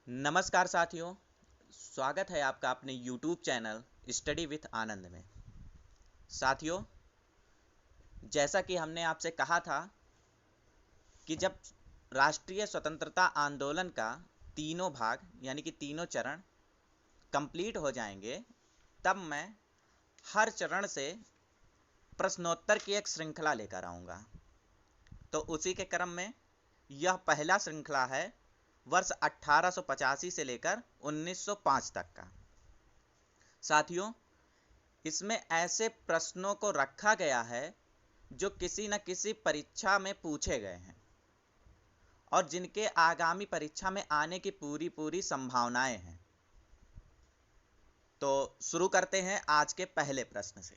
नमस्कार साथियों, स्वागत है आपका अपने YouTube चैनल स्टडी विथ आनंद में। साथियों, जैसा कि हमने आपसे कहा था कि जब राष्ट्रीय स्वतंत्रता आंदोलन का तीनों भाग यानी कि तीनों चरण कंप्लीट हो जाएंगे, तब मैं हर चरण से प्रश्नोत्तर की एक श्रृंखला लेकर आऊँगा। तो उसी के क्रम में यह पहला श्रृंखला है वर्ष 1885 से लेकर 1905 तक का। साथियों, इसमें ऐसे प्रश्नों को रखा गया है जो किसी न किसी परीक्षा में पूछे गए हैं और जिनके आगामी परीक्षा में आने की पूरी संभावनाएं हैं। तो शुरू करते हैं आज के पहले प्रश्न से।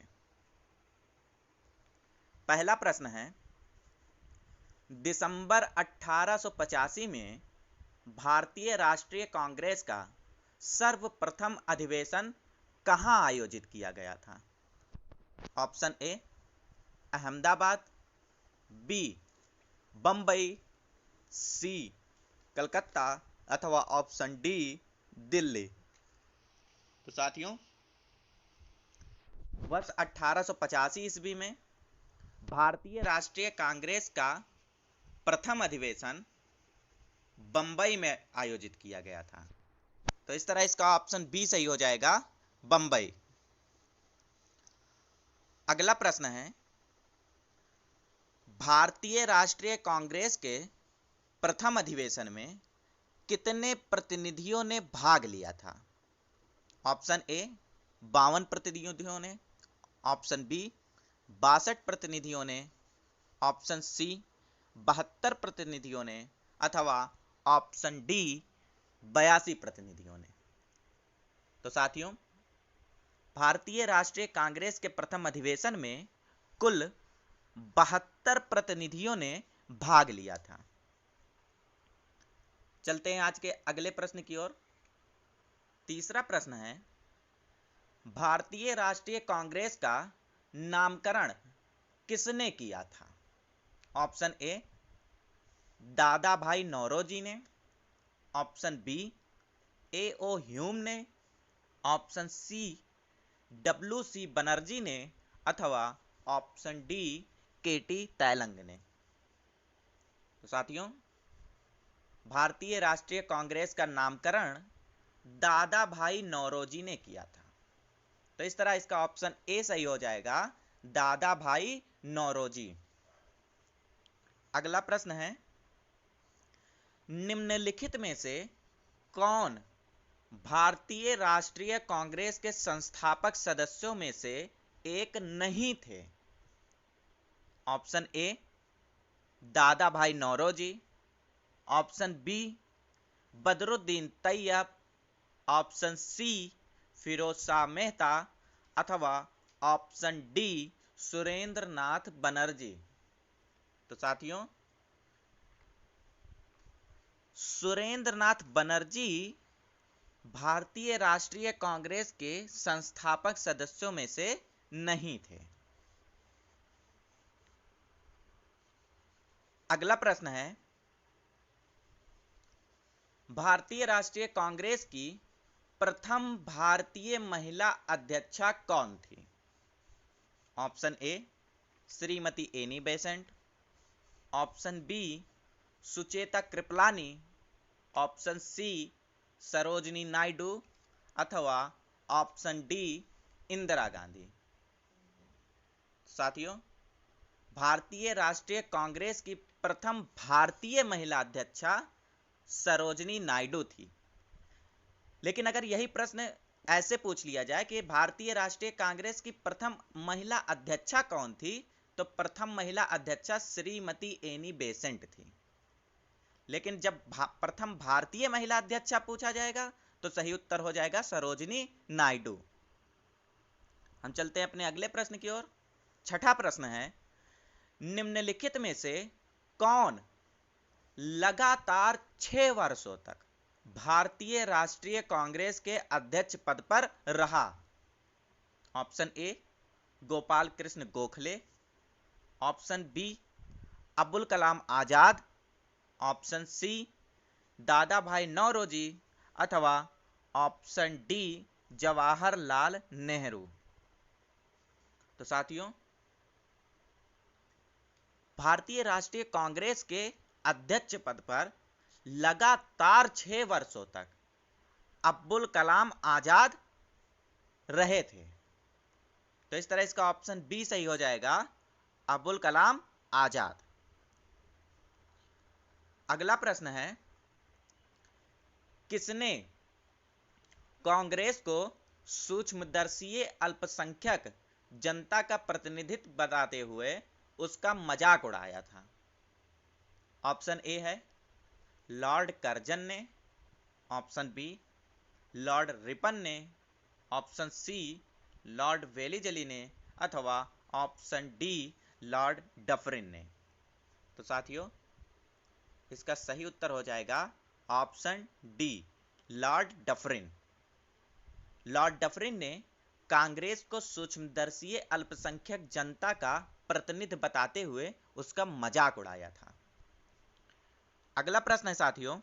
पहला प्रश्न है, दिसंबर 1885 में भारतीय राष्ट्रीय कांग्रेस का सर्वप्रथम अधिवेशन कहां आयोजित किया गया था? Option A Ahmedabad, B Bambai, C Calcutta अथवा ऑप्शन डी दिल्ली। तो साथियों, वर्ष 1885 ईस्वी में भारतीय राष्ट्रीय कांग्रेस का प्रथम अधिवेशन बंबई में आयोजित किया गया था। तो इस तरह इसका ऑप्शन बी सही हो जाएगा, बंबई। अगला प्रश्न है, भारतीय राष्ट्रीय कांग्रेस के प्रथम अधिवेशन में कितने प्रतिनिधियों ने भाग लिया था? ऑप्शन ए 52 प्रतिनिधियों ने, ऑप्शन बी 62 प्रतिनिधियों ने, ऑप्शन सी 72 प्रतिनिधियों ने अथवा ऑप्शन डी 82 प्रतिनिधियों ने। तो साथियों, भारतीय राष्ट्रीय कांग्रेस के प्रथम अधिवेशन में कुल 72 प्रतिनिधियों ने भाग लिया था। चलते हैं आज के अगले प्रश्न की ओर। तीसरा प्रश्न है, भारतीय राष्ट्रीय कांग्रेस का नामकरण किसने किया था? Option A Dadabhai Naoroji ने, option B A O Hume ने, option C W C Banerjee ने अथवा option D K T Telang ने। तो साथियों, भारतीय राष्ट्रीय कांग्रेस का नामकरण दादा भाई नौरोजी ने किया था। तो इस तरह इसका ऑप्शन ए सही हो जाएगा, दादा भाई नौरोजी। अगला प्रश्न है, निम्नलिखित में से कौन भारतीय राष्ट्रीय कांग्रेस के संस्थापक सदस्यों में से एक नहीं थे? Option A Dadabhai Naoroji, option B Badruddin Tayyab, option C Firoz Shah Mehta अथवा ऑप्शन डी सुरेंद्र नाथ बनर्जी। तो साथियों, सुरेंद्र नाथ बनर्जी भारतीय राष्ट्रीय कांग्रेस के संस्थापक सदस्यों में से नहीं थे। अगला प्रश्न है, भारतीय राष्ट्रीय कांग्रेस की प्रथम भारतीय महिला अध्यक्षा कौन थी? Option A Shrimati Annie Besant, option B Sucheta Kripalani, option C Sarojini Naidu अथवा ऑप्शन डी इंदिरा गांधी। साथियों, भारतीय राष्ट्रीय कांग्रेस की प्रथम भारतीय महिला अध्यक्षा सरोजनी नायडू थी। लेकिन अगर यही प्रश्न ऐसे पूछ लिया जाए कि भारतीय राष्ट्रीय कांग्रेस की प्रथम महिला अध्यक्षा कौन थी, तो प्रथम महिला अध्यक्षा श्रीमती एनी बेसेंट थी। लेकिन जब प्रथम भारतीय महिला अध्यक्षा पूछा जाएगा तो सही उत्तर हो जाएगा सरोजनी नायडू। हम चलते हैं अपने अगले प्रश्न की ओर। छठा प्रश्न है, निम्नलिखित में से कौन लगातार 6 वर्षों तक भारतीय राष्ट्रीय कांग्रेस के अध्यक्ष पद पर रहा? Option A Gopal Krishna Gokhale, option B Abdul Kalam Azad, option C Dadabhai Naoroji अथवा ऑप्शन डी जवाहरलाल नेहरू। तो साथियों, भारतीय राष्ट्रीय कांग्रेस के अध्यक्ष पद पर लगातार 6 वर्षों तक अब्दुल कलाम आजाद रहे थे। तो इस तरह इसका ऑप्शन बी सही हो जाएगा, अब्दुल कलाम आजाद। अगला प्रश्न है, किसने कांग्रेस को सूक्ष्मदर्शीय अल्पसंख्यक जनता का प्रतिनिधित्व बताते हुए उसका मजाक उड़ाया था? ऑप्शन ए है लॉर्ड कर्जन ने, ऑप्शन बी लॉर्ड रिपन ने, ऑप्शन सी लॉर्ड वेलीजली ने, अथवा ऑप्शन डी लॉर्ड डफरिन ने। तो साथियों, इसका सही उत्तर हो जाएगा option D Lord Dufferin. Lord Dufferin ने कांग्रेस को सूक्ष्मदर्शीय अल्पसंख्यक जनता का प्रतिनिधित्व बताते हुए उसका मजाक उड़ाया था। अगला प्रश्न है साथियों,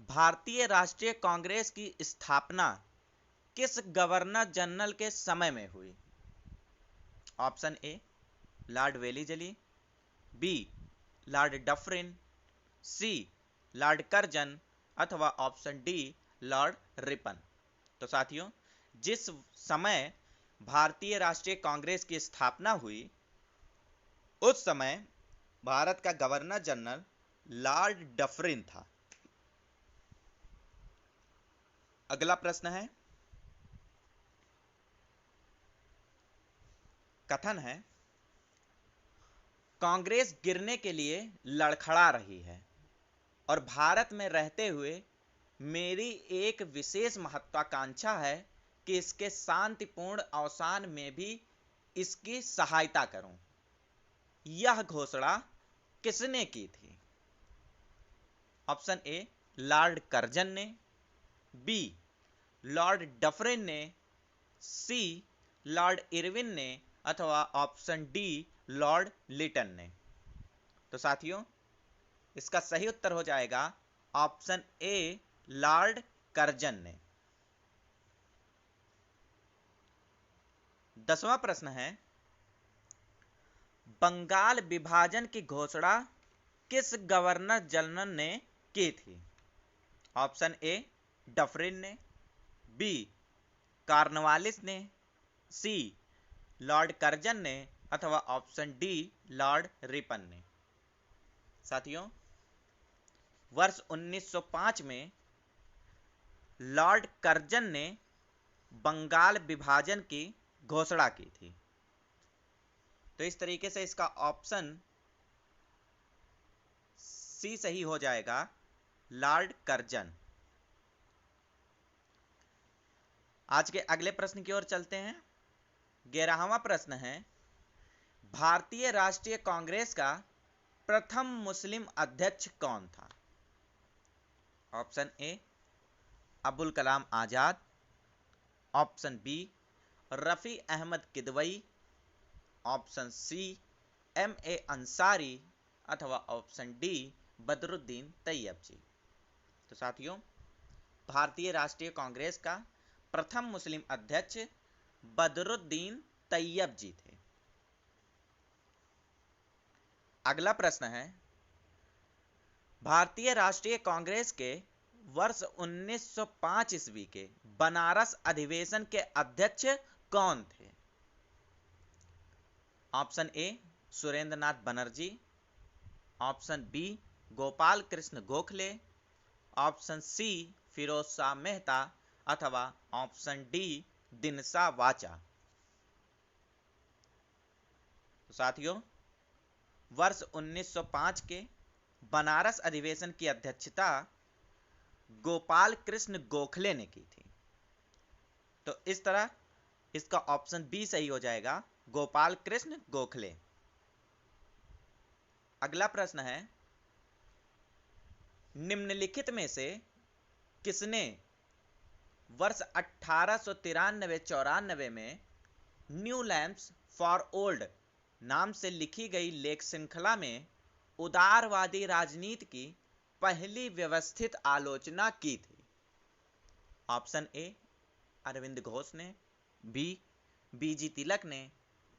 भारतीय राष्ट्रीय कांग्रेस की स्थापना किस गवर्नर जनरल के समय में हुई? Option A Lord Wellesley, B Lord Dufferin, C Lord Curzon, अथवा ऑप्शन डी लॉर्ड रिपन। तो साथियों, जिस समय भारतीय राष्ट्रीय कांग्रेस की स्थापना हुई उस समय भारत का गवर्नर जनरल लॉर्ड डफरिन था। अगला प्रश्न है, कथन है, कांग्रेस गिरने के लिए लड़खड़ा रही है और भारत में रहते हुए मेरी एक विशेष महत्वाकांक्षा है कि इसके शांतिपूर्ण अवसान में भी इसकी सहायता करूं। यह घोषणा किसने की थी? ऑप्शन ए लॉर्ड कर्जन ने, बी लॉर्ड डफरिन ने, सी लॉर्ड इरविन ने, अथवा ऑप्शन डी लॉर्ड लिटन ने। तो साथियों, इसका सही उत्तर हो जाएगा ऑप्शन ए लॉर्ड कर्जन ने। 10वां प्रश्न है, बंगाल विभाजन की घोषणा किस गवर्नर जनरल ने की थी? ऑप्शन ए डफरिन ने, बी कॉर्नवालिस ने, सी लॉर्ड कर्जन ने, अथवा ऑप्शन डी लॉर्ड रिपन ने। साथियों, वर्ष 1905 में लॉर्ड कर्जन ने बंगाल विभाजन की घोषणा की थी। तो इस तरीके से इसका ऑप्शन सी सही हो जाएगा, लॉर्ड कर्जन। आज के अगले प्रश्न की ओर चलते हैं। 11वां प्रश्न है, भारतीय राष्ट्रीय कांग्रेस का प्रथम मुस्लिम अध्यक्ष कौन था? Option A Abul Kalam Azad, option B Rafi Ahmed Kidwai, option C M.A. Ansari, अथवा ऑप्शन डी बदरुद्दीन तैयब जी। तो साथियों, भारतीय राष्ट्रीय कांग्रेस का प्रथम मुस्लिम अध्यक्ष बदरुद्दीन तैयब जी थे। अगला प्रश्न है, भारतीय राष्ट्रीय कांग्रेस के वर्ष 1905 ईस्वी के बनारस अधिवेशन के अध्यक्ष कौन थे? Option A Surendranath Banerjee, option B Gopal Krishna Gokhale, option C Firoz Shah Mehta, अथवा ऑप्शन डी दिनसा वाचा। तो साथियों, वर्ष 1905 के बनारस अधिवेशन की अध्यक्षता गोपाल कृष्ण गोखले ने की थी। तो इस तरह इसका ऑप्शन बी सही हो जाएगा, गोपाल कृष्ण गोखले। अगला प्रश्न है, निम्नलिखित में से किसने वर्ष 1893-94 में न्यू लैंप्स फॉर ओल्ड नाम से लिखी गई लेख श्रृंखला में उदारवादी राजनीति की पहली व्यवस्थित आलोचना की थी? ऑप्शन ए अरविंद घोष ने, बी बीजी तिलक ने,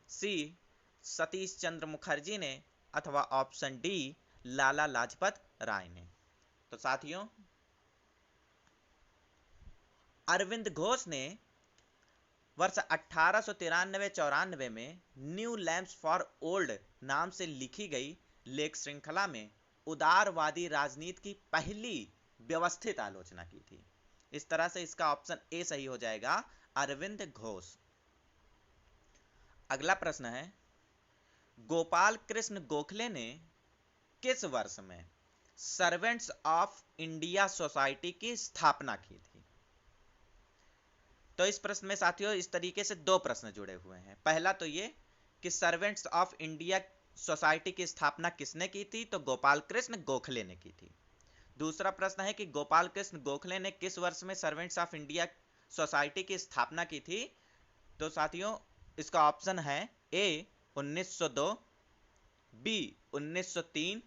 सी सतीश चंद्र मुखर्जी ने, अथवा ऑप्शन डी लाला लाजपत राय ने। तो साथियों, अरविंद घोष ने वर्ष 1893-94 में न्यू लैम्प्स फॉर ओल्ड नाम से लिखी गई लेख श्रृंखला में उदारवादी राजनीति की पहली व्यवस्थित आलोचना की थी। इस तरह से इसका ऑप्शन ए सही हो जाएगा, अरविंद घोष। अगला प्रश्न है, गोपाल कृष्ण गोखले ने किस वर्ष में सर्वेंट्स ऑफ इंडिया सोसाइटी की स्थापना की थी? तो इस प्रश्न में साथियों इस तरीके से दो प्रश्न जुड़े हुए हैं। पहला तो ये कि सर्वेंट्स ऑफ इंडिया सोसाइटी की स्थापना किसने की थी? तो गोपाल कृष्ण गोखले ने की थी। दूसरा प्रश्न है कि गोपाल कृष्ण गोखले ने किस वर्ष में सर्वेंट्स ऑफ इंडिया सोसाइटी की स्थापना की थी? तो साथियों इसका ऑप्शन है ए 1902, बी 1903,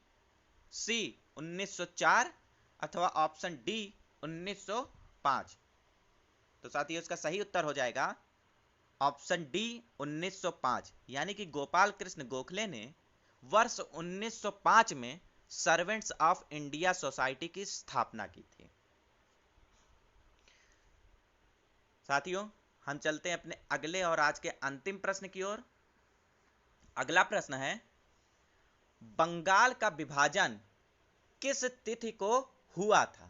सी 1904, अथवा ऑप्शन डी 1905। तो साथियों इसका सही उत्तर हो जाएगा ऑप्शन डी 1905, यानी कि गोपाल कृष्ण गोखले ने वर्ष 1905 में सर्वेंट्स ऑफ इंडिया सोसाइटी की स्थापना की थी। साथियों हम चलते हैं अपने अगले और आज के अंतिम प्रश्न की ओर। अगला प्रश्न है, बंगाल का विभाजन किस तिथि को हुआ था?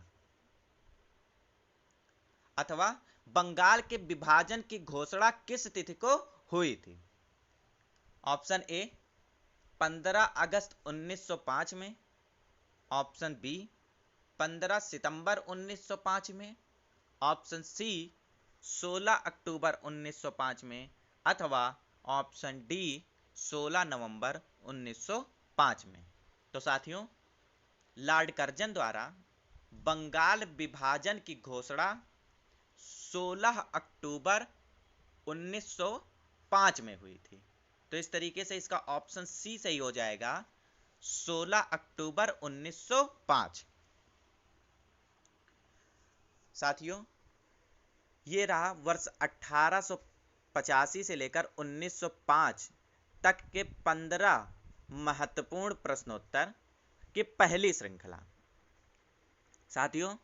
अथवा बंगाल के विभाजन की घोषणा किस तिथि को हुई थी? ऑप्शन ए 15 अगस्त 1905 में, ऑप्शन बी 15 सितंबर 1905 में, ऑप्शन सी 16 अक्टूबर 1905 में, अथवा ऑप्शन डी 16 नवंबर 1905 में। तो साथियों लॉर्ड कर्जन द्वारा बंगाल विभाजन की घोषणा 16 अक्टूबर 1905 में हुई थी। तो इस तरीके से इसका ऑप्शन सी सही हो जाएगा, 16 अक्टूबर 1905। साथियों ये रहा वर्ष 1885 से लेकर 1905 तक के 15 महत्वपूर्ण प्रश्नोत्तर की पहली श्रृंखला। साथियों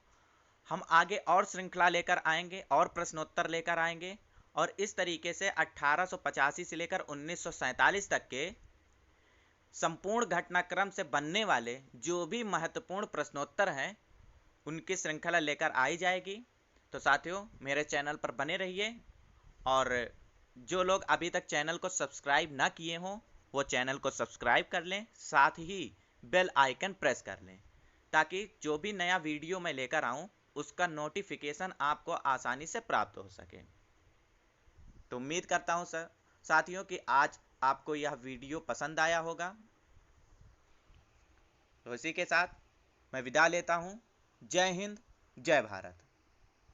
हम आगे और श्रृंखला लेकर आएंगे और प्रश्नोत्तर लेकर आएंगे, और इस तरीके से 1885 से लेकर 1947 तक के संपूर्ण घटनाक्रम से बनने वाले जो भी महत्वपूर्ण प्रश्नोत्तर हैं उनकी श्रृंखला लेकर आई जाएगी। तो साथियों मेरे चैनल पर बने रहिए, और जो लोग अभी तक चैनल को सब्सक्राइब ना किए हों वो चैनल को सब्सक्राइब कर लें, साथ ही बेल आइकन प्रेस कर लें, ताकि जो भी नया वीडियो मैं लेकर आऊं उसका नोटिफिकेशन आपको आसानी से प्राप्त हो सके। तो उम्मीद करता हूं साथियों कि आज आपको यह वीडियो पसंद आया होगा। तो इसी के साथ मैं विदा लेता हूं। जय हिंद, जय भारत।